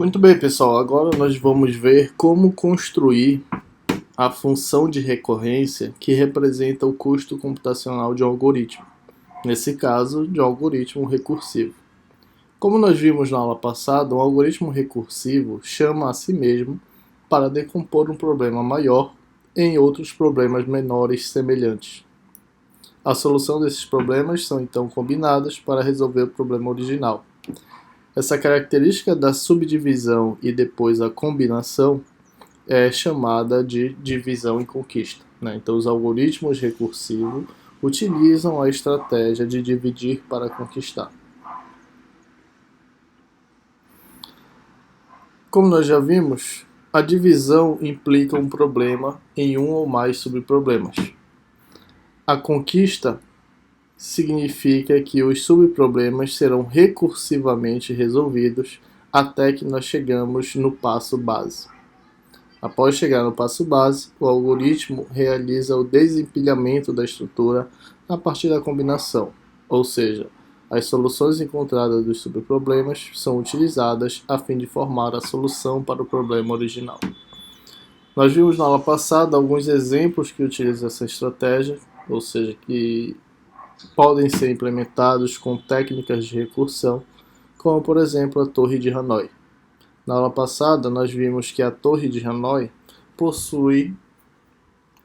Muito bem, pessoal. Agora nós vamos ver como construir a função de recorrência que representa o custo computacional de um algoritmo. Nesse caso, de um algoritmo recursivo. Como nós vimos na aula passada, um algoritmo recursivo chama a si mesmo para decompor um problema maior em outros problemas menores semelhantes. A solução desses problemas são então combinadas para resolver o problema original. Essa característica da subdivisão e depois a combinação é chamada de divisão e conquista, né? Então, os algoritmos recursivos utilizam a estratégia de dividir para conquistar. Como nós já vimos, a divisão implica um problema em um ou mais subproblemas. A conquista significa que os subproblemas serão recursivamente resolvidos até que nós chegamos no passo base. Após chegar no passo base, o algoritmo realiza o desempilhamento da estrutura a partir da combinação, ou seja, as soluções encontradas dos subproblemas são utilizadas a fim de formar a solução para o problema original. Nós vimos na aula passada alguns exemplos que utilizam essa estratégia, ou seja, que podem ser implementados com técnicas de recursão, como por exemplo a Torre de Hanoi. Na aula passada, nós vimos que a Torre de Hanoi possui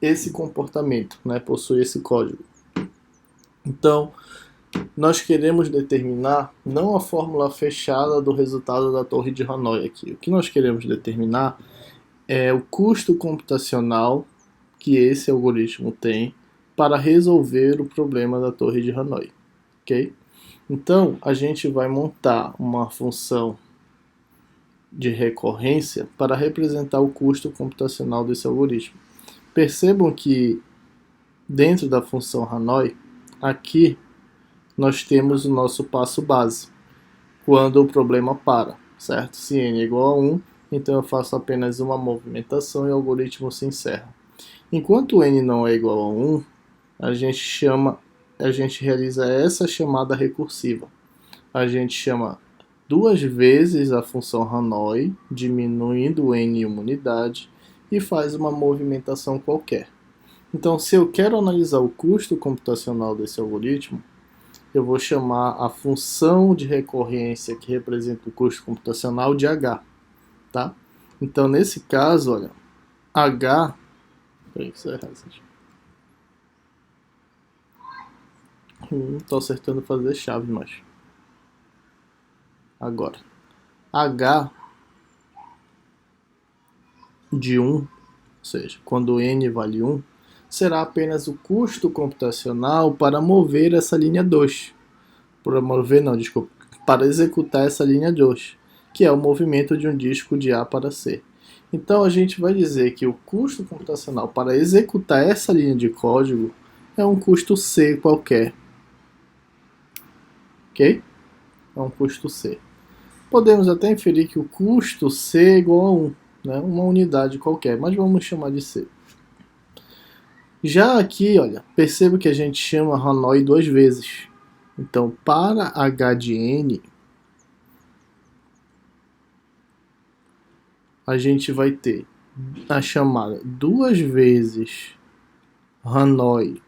esse comportamento, né? Possui esse código. Então, nós queremos determinar não a fórmula fechada do resultado da Torre de Hanoi aqui. O que nós queremos determinar é o custo computacional que esse algoritmo tem para resolver o problema da Torre de Hanoi, ok? Então, a gente vai montar uma função de recorrência para representar o custo computacional desse algoritmo. Percebam que dentro da função Hanoi, aqui nós temos o nosso passo base, quando o problema para, certo? Se n é igual a 1, então eu faço apenas uma movimentação e o algoritmo se encerra. Enquanto n não é igual a 1, a gente realiza essa chamada recursiva. A gente chama duas vezes a função Hanoi, diminuindo n em uma unidade, e faz uma movimentação qualquer. Então, se eu quero analisar o custo computacional desse algoritmo, eu vou chamar a função de recorrência que representa o custo computacional de h. Tá? Então, nesse caso, olha, h... Peraí que isso é errado. Estou acertando fazer chave, mas... Agora, h de 1, ou seja, quando n vale 1, será apenas o custo computacional para mover essa linha 2. Para executar essa linha 2, que é o movimento de um disco de A para C. Então a gente vai dizer que o custo computacional para executar essa linha de código é um custo C qualquer. Ok? É um custo C. Podemos até inferir que o custo C é igual a 1, né? Uma unidade qualquer, mas vamos chamar de C. Já aqui, olha, perceba que a gente chama Hanoi duas vezes. Então, para h de n, a gente vai ter a chamada duas vezes Hanoi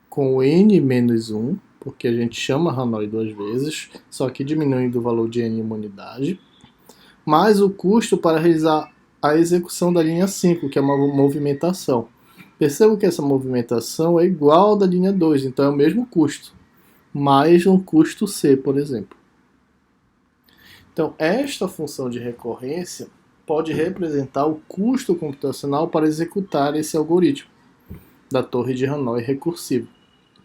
com n menos 1, porque a gente chama Hanoi duas vezes, só que diminuindo o valor de n em uma unidade, mais o custo para realizar a execução da linha 5, que é uma movimentação. Perceba que essa movimentação é igual da linha 2, então é o mesmo custo, mais um custo C, por exemplo. Então, esta função de recorrência pode representar o custo computacional para executar esse algoritmo da Torre de Hanoi recursivo.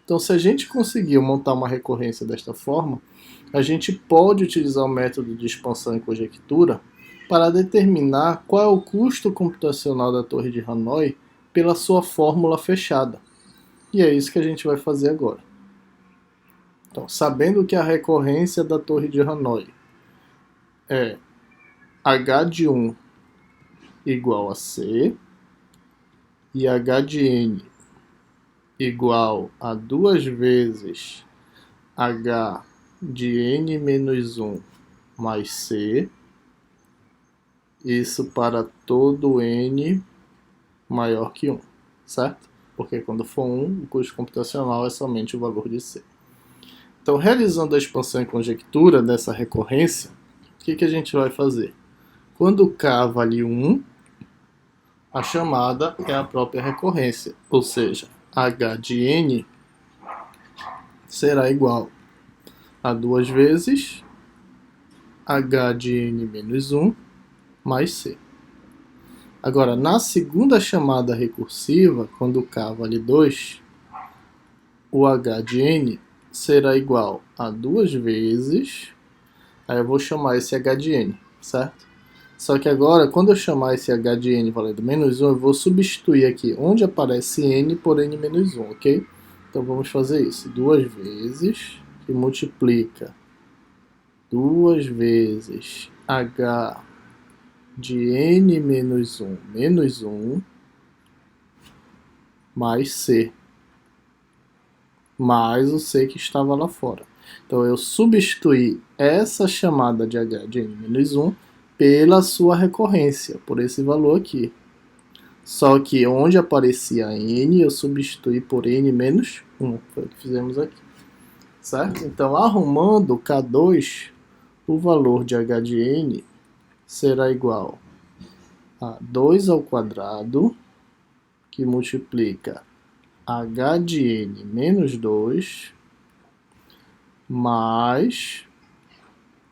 Então, se a gente conseguiu montar uma recorrência desta forma, a gente pode utilizar o método de expansão e conjectura para determinar qual é o custo computacional da Torre de Hanoi pela sua fórmula fechada. E é isso que a gente vai fazer agora. Então, sabendo que a recorrência da Torre de Hanoi é h de 1 igual a C e h de n igual a duas vezes h de n menos 1 mais C, Isso para todo n maior que 1, certo? Porque quando for 1, o custo computacional é somente o valor de c. Então, realizando a expansão em conjectura dessa recorrência, o que a gente vai fazer? Quando k vale 1, a chamada é a própria recorrência, ou seja, h de n será igual a 2 vezes h de n menos 1 mais c. Agora, na segunda chamada recursiva, quando k vale 2, o h de n será igual a 2 vezes, aí eu vou chamar esse h de n, certo? Só que agora, quando eu chamar esse h de n valendo menos 1, eu vou substituir aqui onde aparece n por n menos 1, ok? Então vamos fazer isso. 2 vezes, que multiplica 2 vezes h de n menos 1 mais c, mais o c que estava lá fora. Então eu substituí essa chamada de h de n menos 1 pela sua recorrência, por esse valor aqui. Só que onde aparecia n, eu substituí por n menos 1. Foi o que fizemos aqui. Certo? Então, arrumando K2, o valor de h de n será igual a 2 ao quadrado, que multiplica h de n menos 2, mais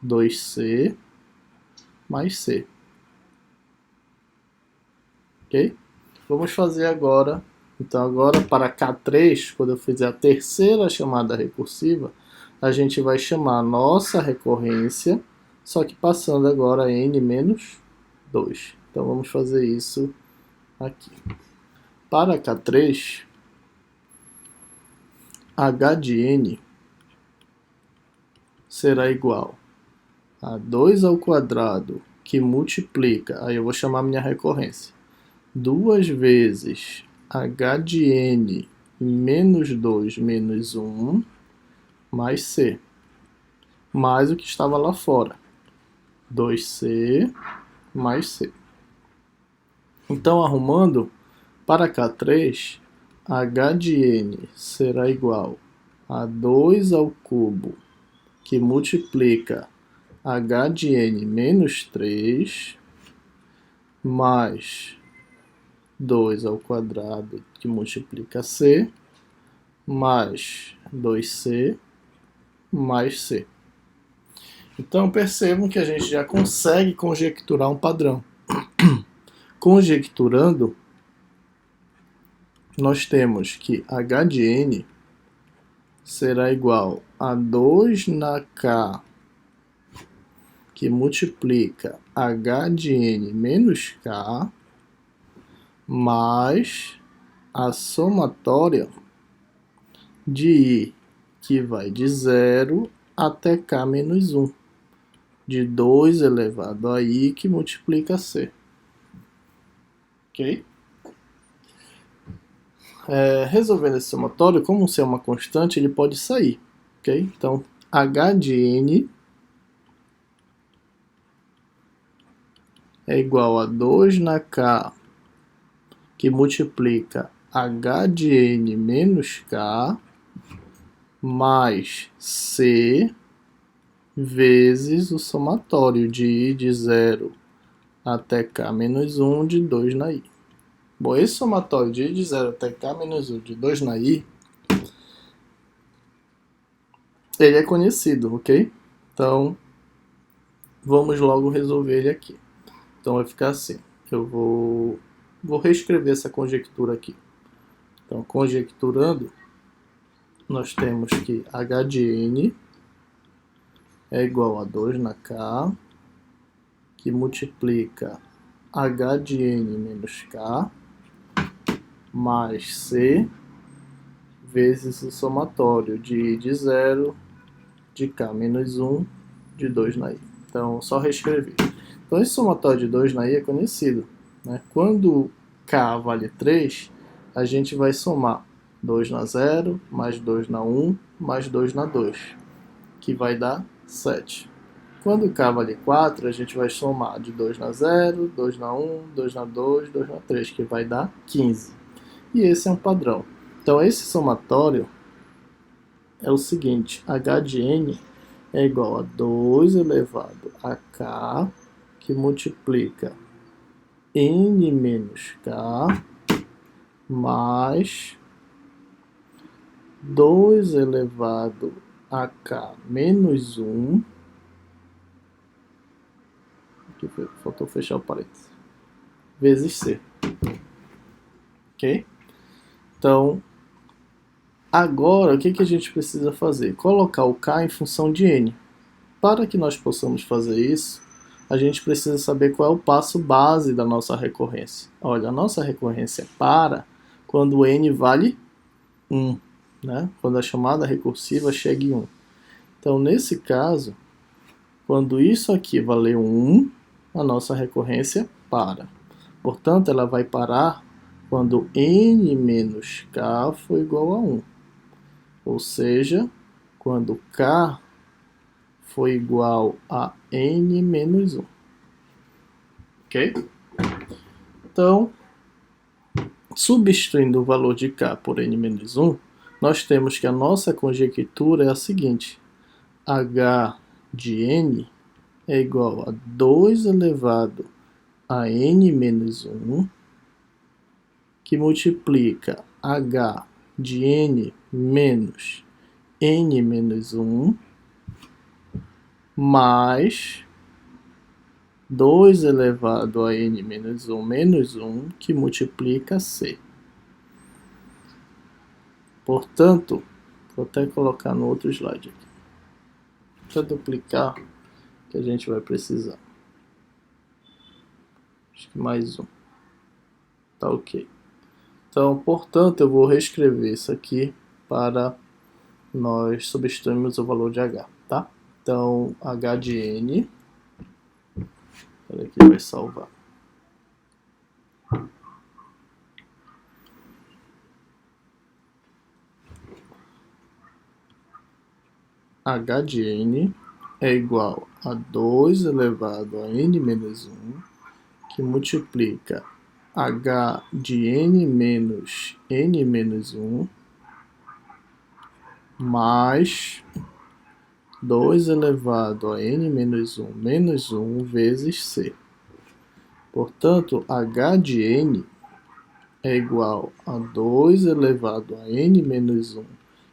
2c, mais c. Ok? Vamos fazer agora. Então, agora para K3, quando eu fizer a terceira chamada recursiva, a gente vai chamar a nossa recorrência, só que passando agora a n menos 2. Então, vamos fazer isso aqui. Para K3, h de n será igual a 2 ao quadrado, que multiplica, aí eu vou chamar minha recorrência, 2 vezes h de n menos 2 menos 1 mais c, mais o que estava lá fora, 2c mais c. Então, arrumando, para K3, h de n será igual a 2 ao cubo, que multiplica h de n menos 3, mais 2 ao quadrado, que multiplica c, mais 2c, mais c. Então, percebam que a gente já consegue conjecturar um padrão. Conjecturando, nós temos que h de n será igual a 2 na k, que multiplica h de n menos k, mais a somatória de i, que vai de 0 até k menos 1, de 2 elevado a i, que multiplica c. Ok? Resolvendo esse somatório, como ser uma constante, ele pode sair. Ok? Então, h de n é igual a 2 na k, que multiplica h de n menos k, mais c, vezes o somatório de i de 0 até k menos 1 de 2 na i. Bom, esse somatório de i de 0 até k menos 1 de 2 na i, ele é conhecido, ok? Então, vamos logo resolver ele aqui. Então, vai ficar assim. Eu vou reescrever essa conjectura aqui. Então, conjecturando, nós temos que h de n é igual a 2 na k, que multiplica h de n menos k, mais c, vezes o somatório de i de 0, de k menos 1, de 2 na i. Então, só reescrever. Então, esse somatório de 2 na i é conhecido, né? Quando k vale 3, a gente vai somar 2 na 0, mais 2 na 1, mais 2 na 2, que vai dar 7. Quando k vale 4, a gente vai somar de 2 na 0, 2 na 1, 2 na 2, 2 na 3, que vai dar 15. E esse é um padrão. Então, esse somatório é o seguinte: h de n é igual a 2 elevado a k, que multiplica n menos k, mais 2 elevado a k menos 1, aqui faltou fechar o parênteses, vezes c. Ok? Então, agora o que a gente precisa fazer? Colocar o k em função de n. Para que nós possamos fazer isso, a gente precisa saber qual é o passo base da nossa recorrência. Olha, a nossa recorrência para quando n vale 1, né? Quando a chamada recursiva chega em 1. Então, nesse caso, quando isso aqui valer 1, a nossa recorrência para. Portanto, ela vai parar quando n menos k for igual a 1. Ou seja, quando k for igual a n menos 1. Ok? Então, substituindo o valor de k por n menos 1, nós temos que a nossa conjectura é a seguinte: h de n é igual a 2 elevado a n menos 1, que multiplica h de n menos n menos 1, mais 2 elevado a n menos 1 menos 1, que multiplica c. Portanto, vou até colocar no outro slide aqui. Para duplicar, que a gente vai precisar. Acho que mais um. Tá ok. Então, portanto, eu vou reescrever isso aqui para nós substituirmos o valor de h, tá? Então, h de n, aqui vai salvar. H de n é igual a 2 elevado a n menos 1, que multiplica h de n menos n menos 1, mais 2 elevado a n menos 1 menos 1 vezes c. Portanto, h de n é igual a 2 elevado a n menos 1,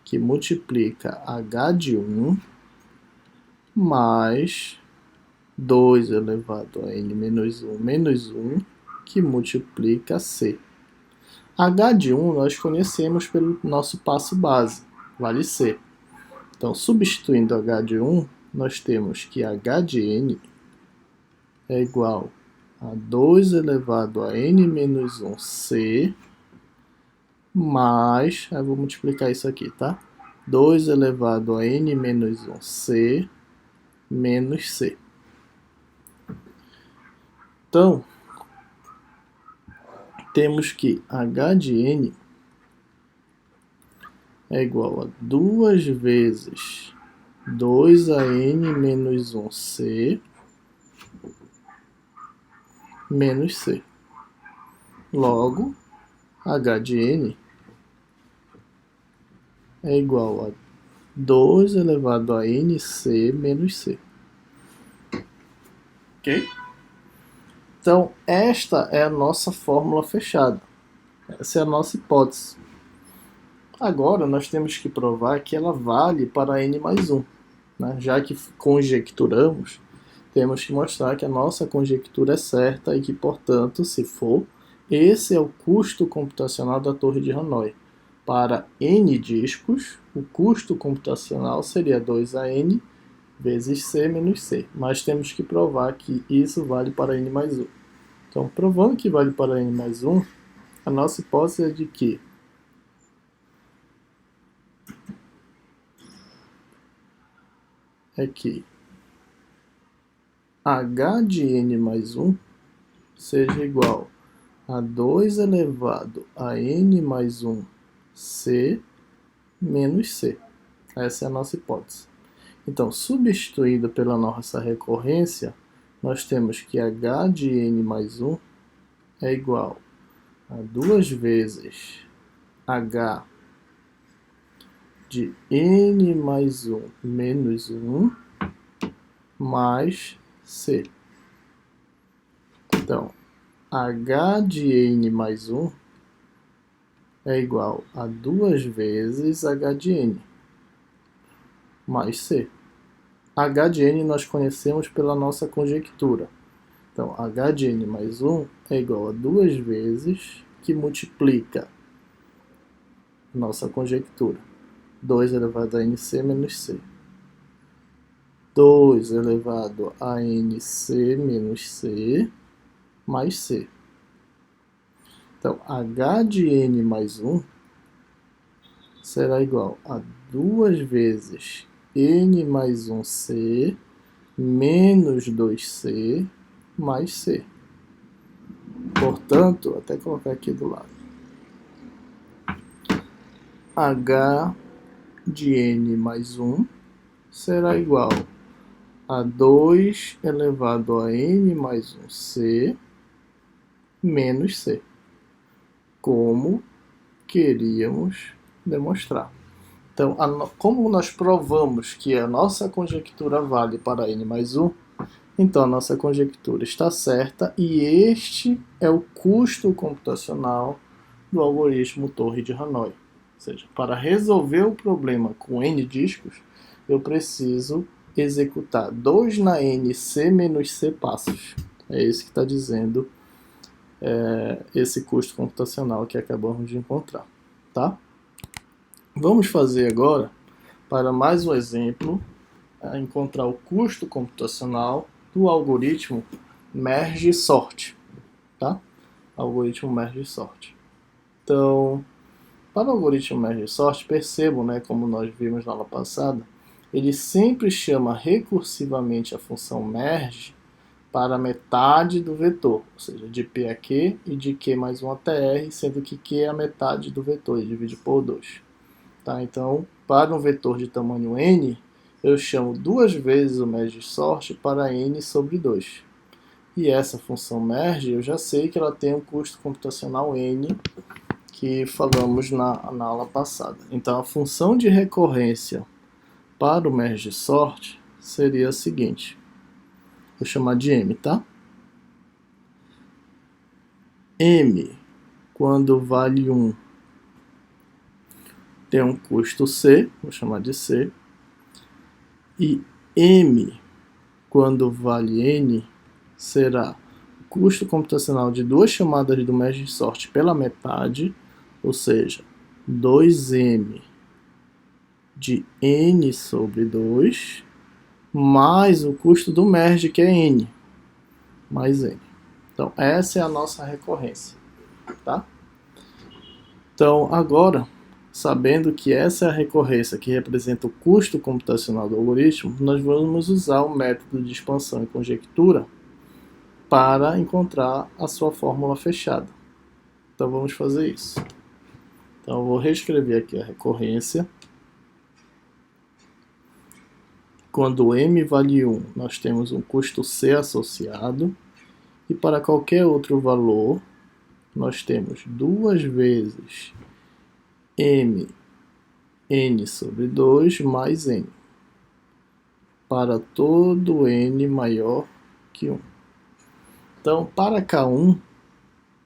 que multiplica h de 1, mais 2 elevado a n menos 1, que multiplica c. h de 1 nós conhecemos pelo nosso passo base, vale c. Então, substituindo h de 1, nós temos que h de n é igual a 2 elevado a n menos 1c, mais, eu vou multiplicar isso aqui, tá? 2 elevado a n menos 1c menos c. Então, temos que h de n é igual a 2 vezes 2 a n menos 1c menos c. Logo, h de n é igual a 2 elevado a nc menos c. Ok? Então, esta é a nossa fórmula fechada. Essa é a nossa hipótese. Agora, nós temos que provar que ela vale para n mais 1. Né? Já que conjecturamos, temos que mostrar que a nossa conjectura é certa e que, portanto, se for, esse é o custo computacional da torre de Hanoi. Para n discos, o custo computacional seria 2an vezes c menos c. Mas temos que provar que isso vale para n mais 1. Então, provando que vale para n mais 1, a nossa hipótese é de que h de n mais 1 seja igual a 2 elevado a n mais 1 c menos c. Essa é a nossa hipótese. Então, substituído pela nossa recorrência, nós temos que h de n mais 1 é igual a 2 vezes h de n mais 1 menos 1 mais c. Então, h de n mais 1 é igual a 2 vezes h de n mais c. H de n nós conhecemos pela nossa conjectura. Então, h de n mais 1 é igual a 2 vezes que multiplica nossa conjectura. 2 elevado a nc menos c. 2 elevado a nc menos c mais c. Então, h de n mais 1 será igual a 2 vezes n mais 1c menos 2c mais c. Portanto, até colocar aqui do lado. H de n mais 1 será igual a 2 elevado a n mais 1c menos c, como queríamos demonstrar. Então, como nós provamos que a nossa conjectura vale para n mais 1, então a nossa conjectura está certa e este é o custo computacional do algoritmo Torre de Hanoi. Ou seja, para resolver o problema com n discos, eu preciso executar 2 na n c menos c passos. É isso que está dizendo esse custo computacional que acabamos de encontrar. Tá? Vamos fazer agora, para mais um exemplo, encontrar o custo computacional do algoritmo merge-sort. Tá? Algoritmo merge-sort. Então, para o algoritmo merge-sort, percebam, né, como nós vimos na aula passada, ele sempre chama recursivamente a função merge para metade do vetor, ou seja, de P a Q e de Q mais 1 até R, sendo que Q é a metade do vetor, e divide por 2. Tá? Então, para um vetor de tamanho n, eu chamo duas vezes o merge-sort para n sobre 2. E essa função merge, eu já sei que ela tem um custo computacional n, que falamos na aula passada. Então, a função de recorrência para o merge-sort seria a seguinte. Vou chamar de m, tá? M, quando vale 1, tem um custo C, vou chamar de C. E M, quando vale N, será o custo computacional de duas chamadas do merge-sort pela metade, ou seja, 2M de N sobre 2, mais o custo do merge, que é N, mais N. Então, essa é a nossa recorrência, tá? Então, agora, sabendo que essa é a recorrência que representa o custo computacional do algoritmo, nós vamos usar o método de expansão e conjectura para encontrar a sua fórmula fechada. Então, vamos fazer isso. Então, eu vou reescrever aqui a recorrência. Quando m vale 1, nós temos um custo C associado. E para qualquer outro valor, nós temos duas vezes m n sobre 2 mais n, para todo n maior que 1. Então, para K1,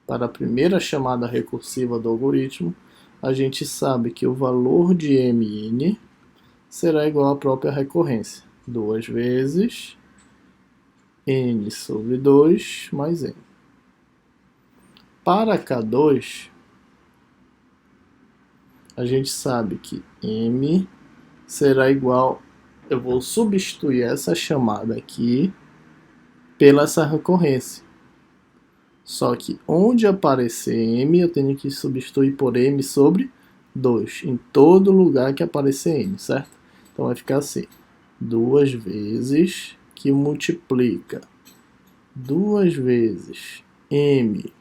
para a primeira chamada recursiva do algoritmo, a gente sabe que o valor de mn será igual à própria recorrência, 2 vezes n sobre 2 mais n. Para K2, a gente sabe que m será igual, eu vou substituir essa chamada aqui pela essa recorrência. Só que onde aparecer m, eu tenho que substituir por m sobre 2, em todo lugar que aparecer m, certo? Então vai ficar assim, 2 vezes que multiplica 2 vezes m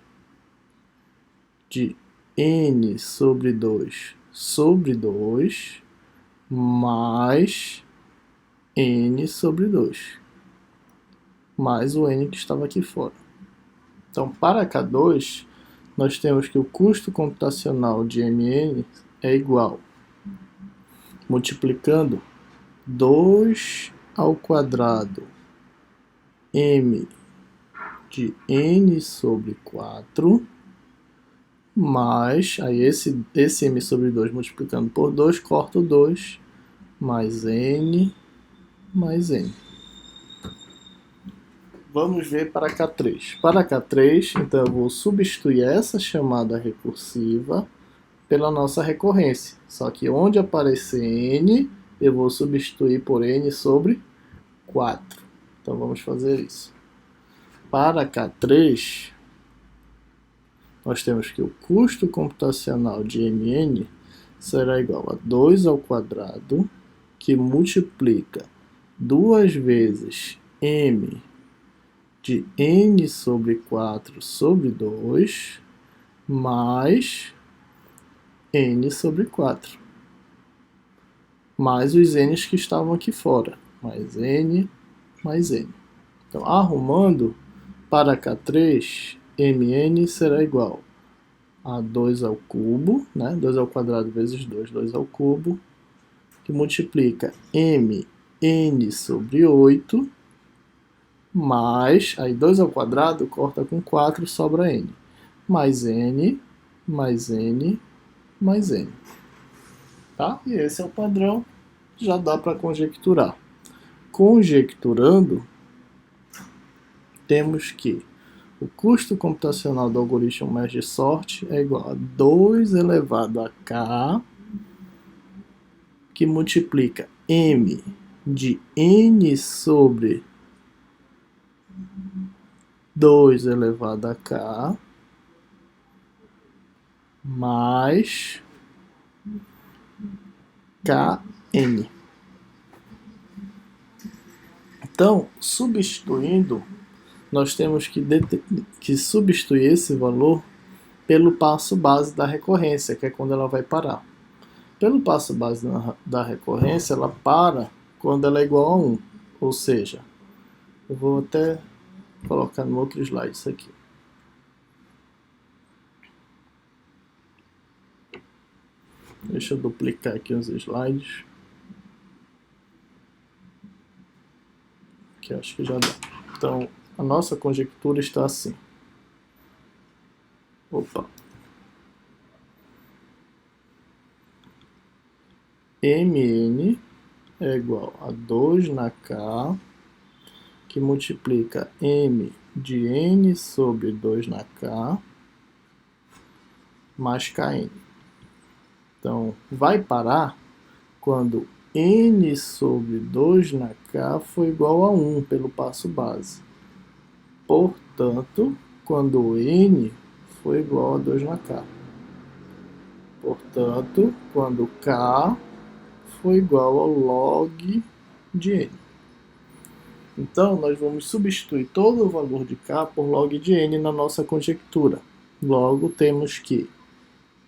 de n sobre 2 mais n sobre 2, mais o n que estava aqui fora. Então, para K2, nós temos que o custo computacional de mn é igual, multiplicando 2 ao quadrado m de n sobre 4, mais, aí esse m sobre 2 multiplicando por 2, corta o 2, mais n, mais n. Vamos ver para K3. Para K3, então eu vou substituir essa chamada recursiva pela nossa recorrência. Só que onde aparecer n, eu vou substituir por n sobre 4. Então vamos fazer isso. Para K3, nós temos que o custo computacional de mn será igual a 2 ao quadrado, que multiplica 2 vezes m de n sobre 4 sobre 2, mais n sobre 4. Mais os n's que estavam aqui fora. Mais n, mais n. Então, arrumando, para K3, mn será igual a 2 ao cubo, né? 2 ao quadrado vezes 2, 2 ao cubo, que multiplica mn sobre 8, mais, aí 2 ao quadrado, corta com 4, sobra n. Mais n, mais n, mais n. Tá? E esse é o padrão, já dá para conjecturar. Conjecturando, temos que o custo computacional do algoritmo merge sort é igual a 2 elevado a k, que multiplica m de n sobre 2 elevado a k, mais kn. Então, substituindo, nós temos que substituir esse valor pelo passo base da recorrência, que é quando ela vai parar. Pelo passo base da recorrência, ela para quando ela é igual a 1. Ou seja, eu vou até colocar no outro slide isso aqui. Deixa eu duplicar aqui os slides. Que acho que já dá. Então, a nossa conjectura está assim. Opa. Mn é igual a 2 na k, que multiplica m de n sobre 2 na k, mais kn. Então, vai parar quando n sobre 2 na k for igual a 1 pelo passo base. Portanto, quando n for igual a 2 na k. Portanto, quando k for igual ao log de n. Então, nós vamos substituir todo o valor de k por log de n na nossa conjectura. Logo, temos que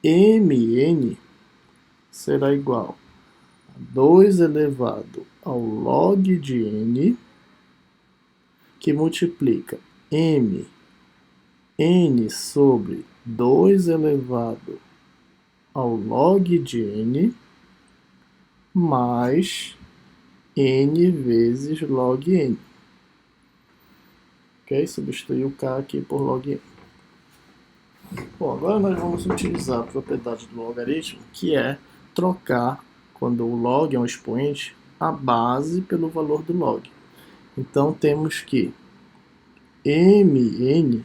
mn será igual a 2 elevado ao log de n, que multiplica n sobre 2 elevado ao log de n, mais n vezes log n. Ok? Substituir o k aqui por log n. Bom, agora nós vamos utilizar a propriedade do logaritmo, que é trocar, quando o log é um expoente, a base pelo valor do log. Então temos que mn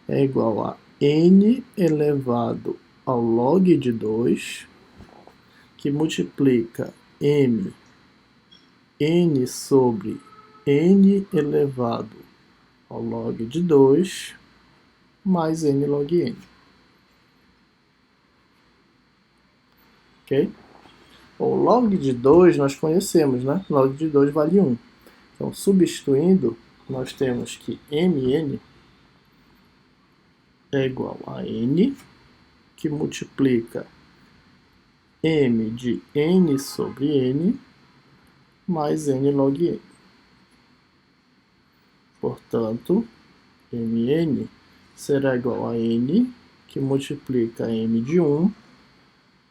é igual a n elevado ao log de 2, que multiplica n sobre n elevado ao log de 2, mais n log n. Ok? O log de 2 nós conhecemos, né? Log de 2 vale 1. Então, substituindo, nós temos que mn é igual a n, que multiplica m de n sobre n, mais n log n. Portanto, mn será igual a n, que multiplica m de 1,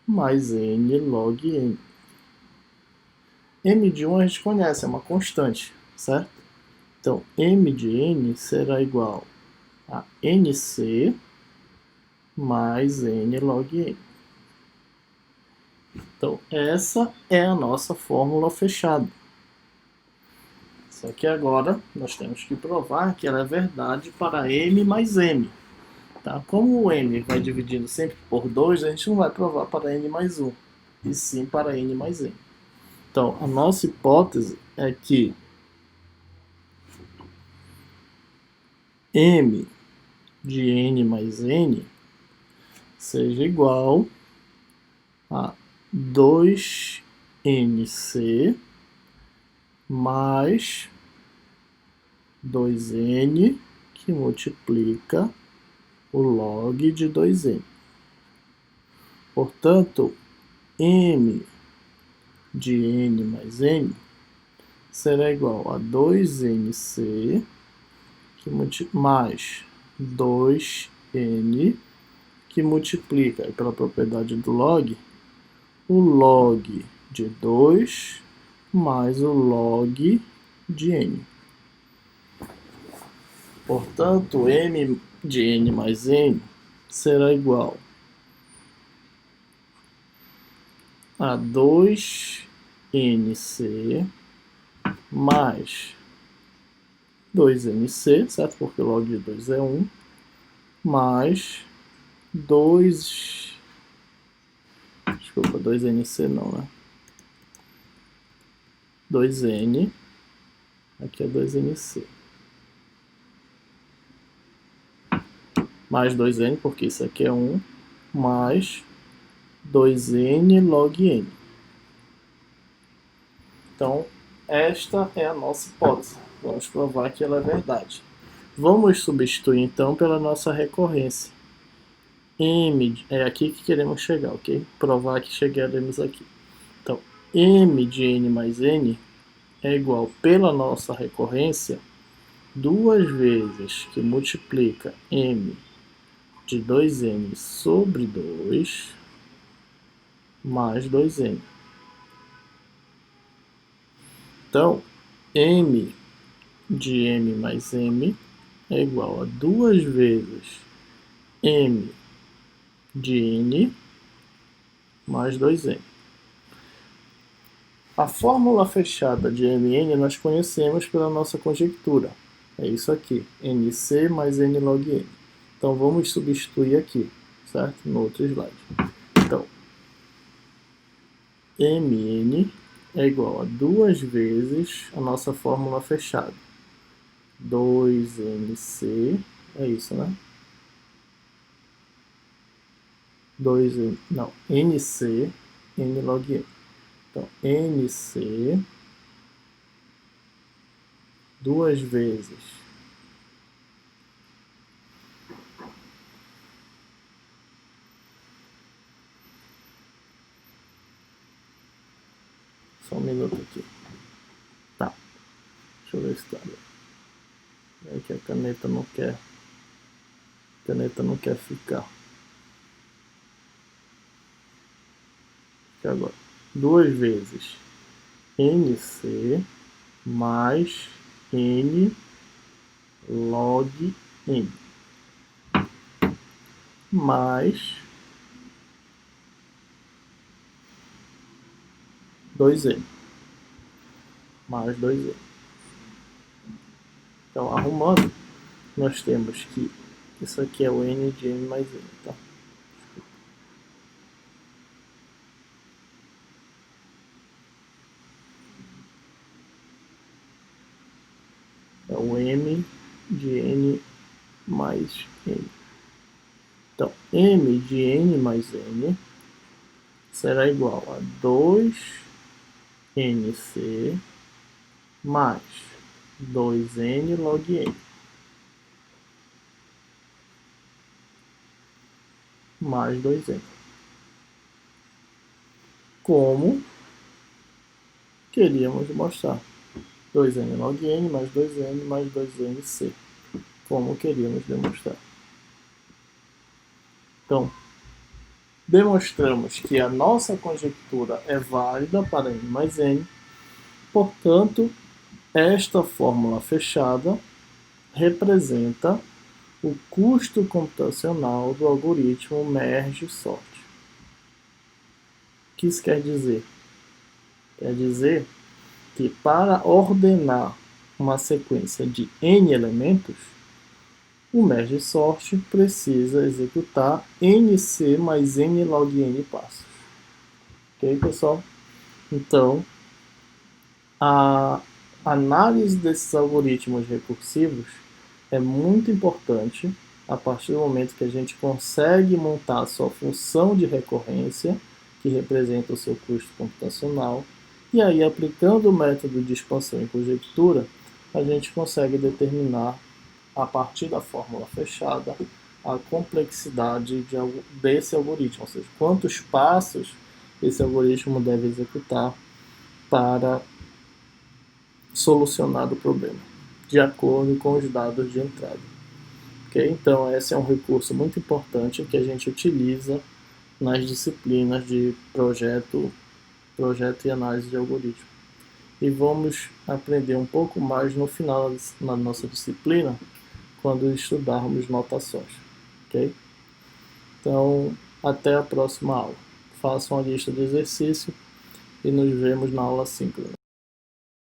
mais n log n. M de 1 a gente conhece, é uma constante, certo? Então, m de n será igual a nc mais n log n. Então, essa é a nossa fórmula fechada. Só que agora nós temos que provar que ela é verdade para m mais m. Tá? Como o m vai dividindo sempre por 2, a gente não vai provar para n mais 1, e sim para n mais m. Então, a nossa hipótese é que m de n mais n seja igual a 2nc mais 2n, que multiplica o log de 2n. Portanto, m de n mais n será igual a 2nc mais 2n, que multiplica, pela propriedade do log, o log de 2 mais o log de n. Portanto, m de n mais n será igual a 2nc mais 2nc, certo? Porque o log de 2 é 1, mais 2... Desculpa, 2nc não, né? 2n, aqui é 2nc. Mais 2n, porque isso aqui é 1, mais 2n log n. Então, esta é a nossa hipótese. Vamos provar que ela é verdade. Vamos substituir, então, pela nossa recorrência. M, é aqui que queremos chegar, ok? Provar que chegaremos aqui. Então, m de n mais n é igual, pela nossa recorrência, 2 vezes que multiplica m de 2n sobre 2 mais 2n. Então, m de m mais m é igual a 2 vezes m de n mais 2n. A fórmula fechada de mn nós conhecemos pela nossa conjectura. É isso aqui, nc mais n log n. Então, vamos substituir aqui, certo? No outro slide. Então, mn é igual a 2 vezes a nossa fórmula fechada. 2nc, é isso, né? 2, não, nc, n log n. Então, nc, 2 vezes só um minuto aqui. Tá, deixa eu ver se tá. É que a caneta não quer ficar. Fica agora. 2 vezes nc mais n log n mais 2n mais 2n. Então, arrumando, nós temos que isso aqui é o n de n mais n, tá? É o m de n mais n. Então, m de n mais n será igual a 2nc mais 2n log n mais 2n. Como queríamos mostrar 2n log n mais 2n mais 2nc, como queríamos demonstrar. Então, demonstramos que a nossa conjectura é válida para n mais n, portanto, esta fórmula fechada representa o custo computacional do algoritmo merge-sort. O que isso quer dizer? Quer dizer que para ordenar uma sequência de n elementos, o merge-sort precisa executar nc mais n log n passos. Ok, pessoal? Então, a análise desses algoritmos recursivos é muito importante a partir do momento que a gente consegue montar a sua função de recorrência, que representa o seu custo computacional, e aí, aplicando o método de expansão e conjectura, a gente consegue determinar, a partir da fórmula fechada, a complexidade desse algoritmo, ou seja, quantos passos esse algoritmo deve executar para solucionar o problema, de acordo com os dados de entrada. Okay? Então, esse é um recurso muito importante que a gente utiliza nas disciplinas de projeto e análise de algoritmo. E vamos aprender um pouco mais no final na nossa disciplina, quando estudarmos notações. Okay? Então, até a próxima aula. Façam a lista de exercício e nos vemos na aula síncrona.